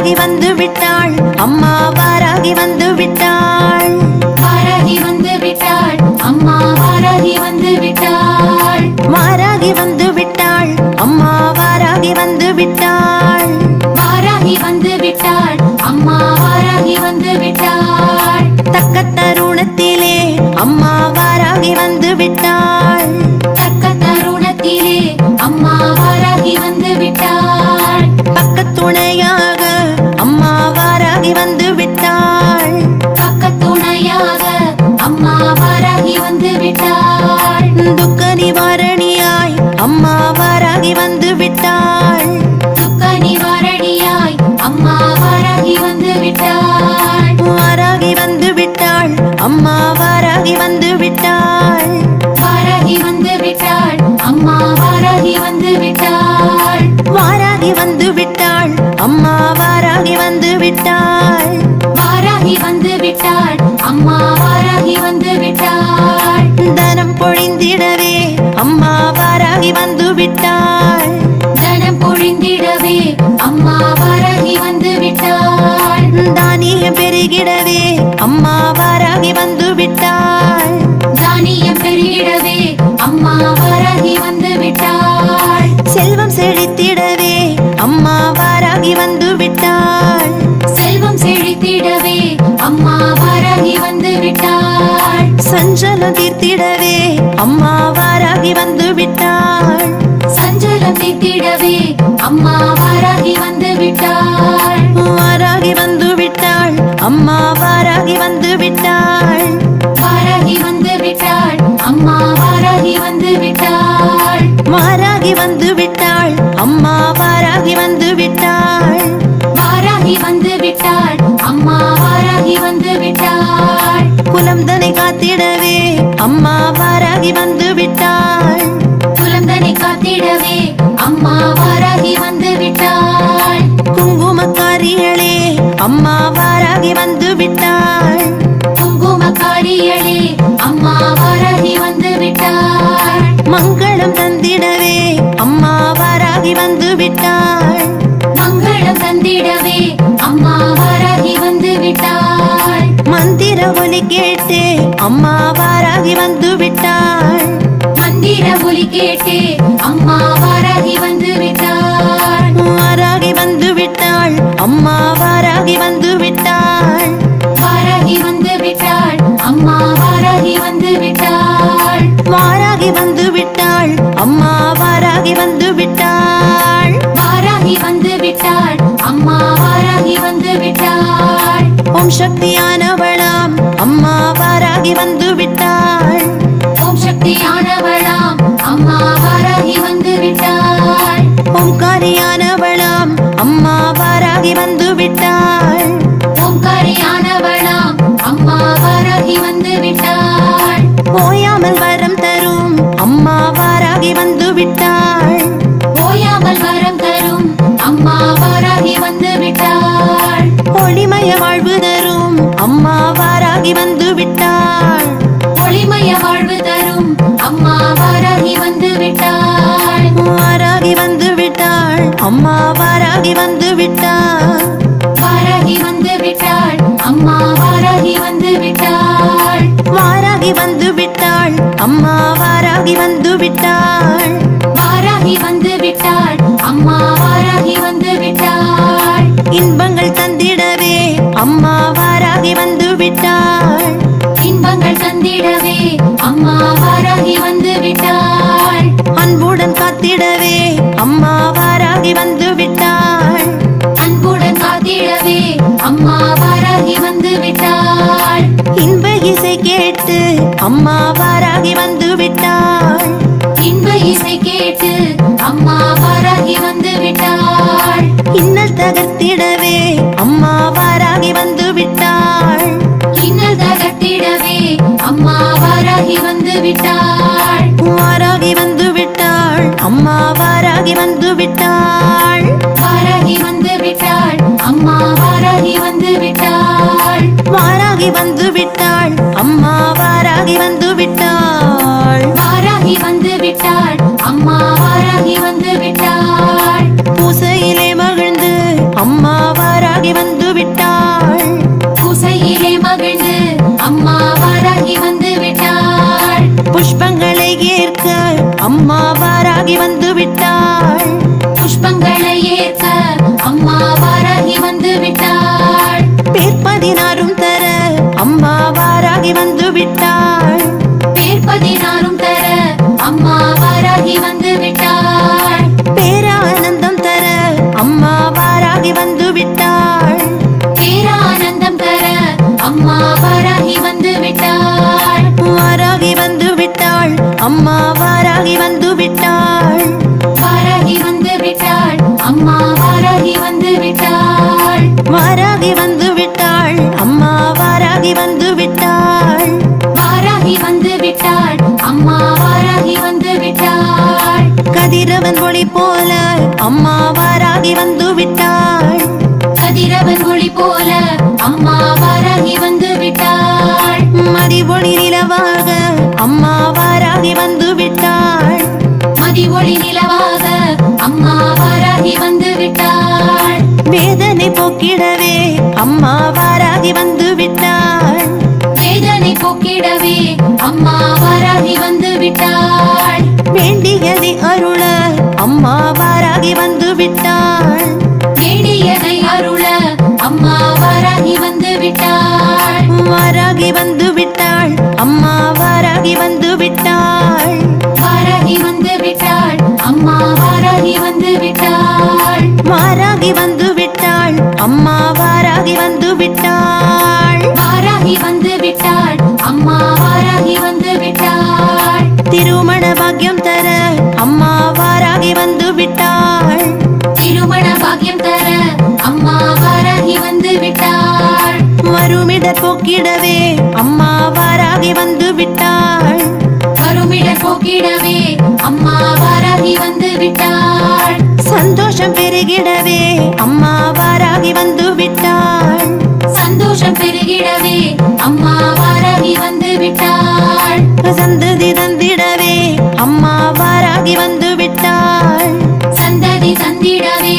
வாராகி வந்து விட்டாள், அம்மா வாராகி வந்து விட்டாள். வாராகி வந்து விட்டாள், அம்மா வாராகி வந்து விட்டாள். வாராகி வந்து விட்டாள், அம்மா வாராகி வந்து விட்டாள். வாராகி வந்து விட்டாள், அம்மா வாராகி வந்து விட்டாள். தக்க தருணத்திலே அம்மா வாராகி வந்து விட்டாள். தக்க தருணத்திலே அம்மா வாராகி வந்து விட்டாள். பக்கத்துணையாக அம்மா வாராகி வந்து விட்டாள். பக்கத்துணையாக அம்மா வாராகி வந்து விட்டாள். துக்க நிவாரணியாய் அம்மா வாராகி வந்து விட்டாள். துக்க நிவாரணியாய் அம்மா வாராகி வந்து விட்டாள். வாராகி வந்து விட்டாள், அம்மா வாராகி வந்து விட்டாள். வாராகி வந்து விட்டாள், அம்மா வாராகி வந்து விட்டாள். வாராகி வந்து விட்டாள், அம்மா வாராகி வந்து விட்டாள். வாராகி வந்து விட்டாள், அம்மா வாராகி வந்து விட்டாள். தனம் பொழிந்திடவே அம்மா வாராகி வந்து விட்டாள். தனம் பொழிந்திடவே அம்மா வாராகி வந்து விட்டாள். தானியம் பெருகிடவே அம்மா வாராகி வந்து விட்டாள். தானியம் பெருகிடவே அம்மா வாராகி வந்து விட்டாள். செல்வம் செழித்திடவே அம்மா வாராகி வந்து விட்டாள். செல்வம் செழித்திடவே அம்மா வாராகி வந்து விட்டாள். சஞ்சலம் தீர்த்திடவே அம்மா வாராகி வந்து விட்டாள். சஞ்சலம் தீர்த்திடவே அம்மா வாராகி வந்து விட்டாள். வாராகி வந்து விட்டாள், அம்மா வாராகி வந்து விட்டாள். வாராகி வந்து விட்டாள், அம்மா வாராகி வந்து விட்டாள். வாராகி வந்து விட்டாள், அம்மா வாராகி வந்து விட்டாள். வாராகி வந்து விட்டாள், அம்மா வாராகி வந்து விட்டாள். குலம் தனை காத்திடவே அம்மா வாராகி வந்து விட்டாள். குலந்தனை காத்திடவே அம்மா வாராகி வந்து விட்டாள். குங்குமக்காரிகளே அம்மா வாராகி வந்து விட்டாள். குங்குமக்காரிகளே அம்மா வாராகி வந்து விட்டாள். மங்களம் தந்திடவே அம்மா வாராகி வந்து விட்டாள். மங்களம் தந்திடவே அம்மா வாராகி வந்து விட்டாள். மந்திர ஒலி கேட்டு அம்மா வாராகி வந்து விட்டாள். மந்திர ஒலி கேட்டு அம்மா வாராகி வந்து விட்டாள். வாராகி வந்து விட்டாள், அம்மா வாராகி வந்து விட்டாள். வாராகி வந்து விட்டாள், அம்மா வாராகி வந்து விட்டாள். வாராகி வந்து விட்டாள், அம்மா வாராகி வந்து விட்டாள். வாராகி வந்து விட்டாள், அம்மா வாராகி வந்து விட்டாள். ஓம் சக்தியானவளாம் அம்மா வாராகி வந்து விட்டாள். ஓம் சக்தியானவளாம் அம்மா வாராகி வந்து விட்டாள். ஓம்காரியானவளாம் அம்மா வாராகி வந்து விட்டாள். ஓம்காரியானவளாம் அம்மா வாராகி வந்து விட்டாள். ஓயாமல் வரம் தரும் அம்மா வாராகி வந்து விட்டாள். ஓயாமல் வரம் தரும் அம்மா வாராகி வந்து விட்டாள். ஒளிமய வாழ்வு தரும் அம்மா வாராகி வந்து விட்டாள். ஒளிமய வாழ்வு தரும் அம்மா வாராகி வந்து விட்டாள். வாராகி வந்து விட்டாள், அம்மா வாராகி வந்து விட்டாள். வாராகி வந்து விட்டாள், அம்மா வாராகி வந்து விட்டாள். வாராகி வந்து விட்டாள், அம்மா வாராகி வந்து விட்டாள். வாராகி வந்து விட்டாள், அம்மா வாராகி வந்து விட்டாள். இன்பங்கள் தந்திடவே அம்மா வாராகி வந்து விட்டாள். இன்பங்கள் தந்திடவே அம்மா வாராகி வந்து விட்டாள். அன்புடன் காத்திடவே அம்மா வாராகி வந்து விட்டாள். அன்புடன் காத்திடவே அம்மா வாராகி வந்து விட்டாள். இன்ப இசை கேட்டு அம்மா வாராகி வந்து விட்டாள். இன்ப இசை கேட்டு அம்மா வாராகி வந்து விட்டாள். இன்னல் தகர்த்திடவே அம்மா வாராகி வந்து விட்டாள். இன்னல் தகர்த்திடவே அம்மா வாராகி வந்து விட்டாள். வாராகி வந்து விட்டாள், அம்மா வாராகி வந்து விட்டாள். வாராகி வந்து விட்டாள், அம்மா வாராகி வந்து விட்டாள். வாராகி வந்து விட்டாள், அம்மா வாராகி வந்து விட்டாள். வாராகி வந்து விட்டாள், அம்மா வாராகி வந்து விட்டாள். பூசையிலே மகிழ்ந்து அம்மா வாராகி வந்து விட்டாள். பேரானந்தம் தர அம்மா வாராகி வந்து விட்டாள். வாராகி வந்து விட்டாள். அம்மா வாராகி வந்து விட்டாள். வாராகி வந்து விட்டாள். அம்மா வாராகி வந்து விட்டாள். வாராகி வந்து விட்டாள். அம்மா வாராகி வந்து விட்டாள். வாராகி வந்து விட்டாள். அம்மா வாராகி வந்து விட்டாள். கதிரவன் ஒளி போல அம்மா வாராகி வந்து விட்டாள். கதிரவன் ஒளி போல அம்மா வாராகி வந்து விட்டாள். மதி ஒளி நிலவாக அம்மா வாராகி வந்து விட்டாள். மதி ஒளி நிலவாக அம்மா வாராகி வந்து விட்டாள். வேதனை போக்கிடவே அம்மா வாராகி வந்து விட்டாள். வேதனை போக்கிடவே அம்மா வாராகி வந்து விட்டாள். வேண்டியதை அருள அம்மா வாராகி வந்து விட்டாள். வேண்டியதை அருள அம்மா வாராகி வந்து விட்டாள். வாராகி வந்து விட்டாள். அம்மா வாராகி வந்து விட்டாள். வாராகி வந்து விட்டாள். அம்மா வாராகி வந்து விட்டாள். வாராகி வந்து விட்டாள். அம்மா வாராகி வந்து விட்டாள். வாராகி வந்து விட்டாள். அம்மா வாராகி வந்து விட்டாள். திருமண பாக்கியம் தர அம்மா வாராகி வந்து விட்டாள். திருமண பாக்கியம் தர அம்மா வாராகி வந்து விட்டாள். வருமிடர் போக்கிடவே அம்மா வாராகி வந்து விட்டாள். வருமிடர் போக்கிடவே அம்மா வாராகி வந்து விட்டாள். சந்தோஷம் பெருகிடவே அம்மா வாராகி வந்து விட்டாள். சந்தோஷம் பெருகிடவே அம்மா வாராகி வந்து விட்டாள். சந்ததி தந்திடவே அம்மா வாராகி வந்து விட்டாள். சந்ததி தந்திடவே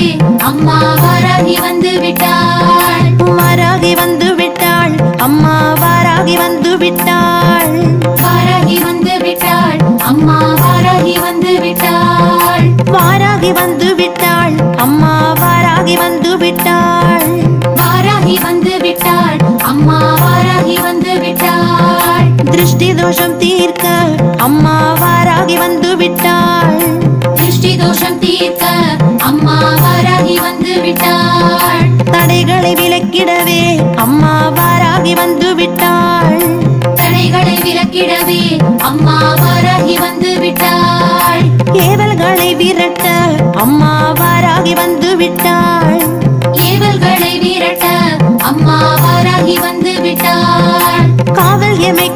அம்மா வாராகி வந்து விட்டாள். வாராகி வந்து விட்டாள். அம்மா வாராகி வந்து விட்டாள். வாராகி வந்து விட்டாள். அம்மா வாராகி வந்து விட்டாள். வாராகி வந்து விட்டாள். அம்மா வாராகி வந்து விட்டாள். வாராகி வந்து விட்டாள். அம்மா வாராகி வந்து விட்டாள். திருஷ்டி தோஷம் தீர்க்க அம்மா வாராகி வந்து விட்டாள். திருஷ்டி தோஷம் தீர்க்க அம்மா வாராகி வந்து விட்டாள். தடைகளை விலக்கிடவே அம்மா வாராகி வந்து விட்டாள். தடைகளை விலக்கிடவே அம்மா வாராகி வந்து விட்டாள். ஏவல்களை விரட்ட அம்மா வாராகி வந்து விட்டாள். ஏவல்களை விரட்ட அம்மா வாராகி வந்து விட்டாள். காவல் எமை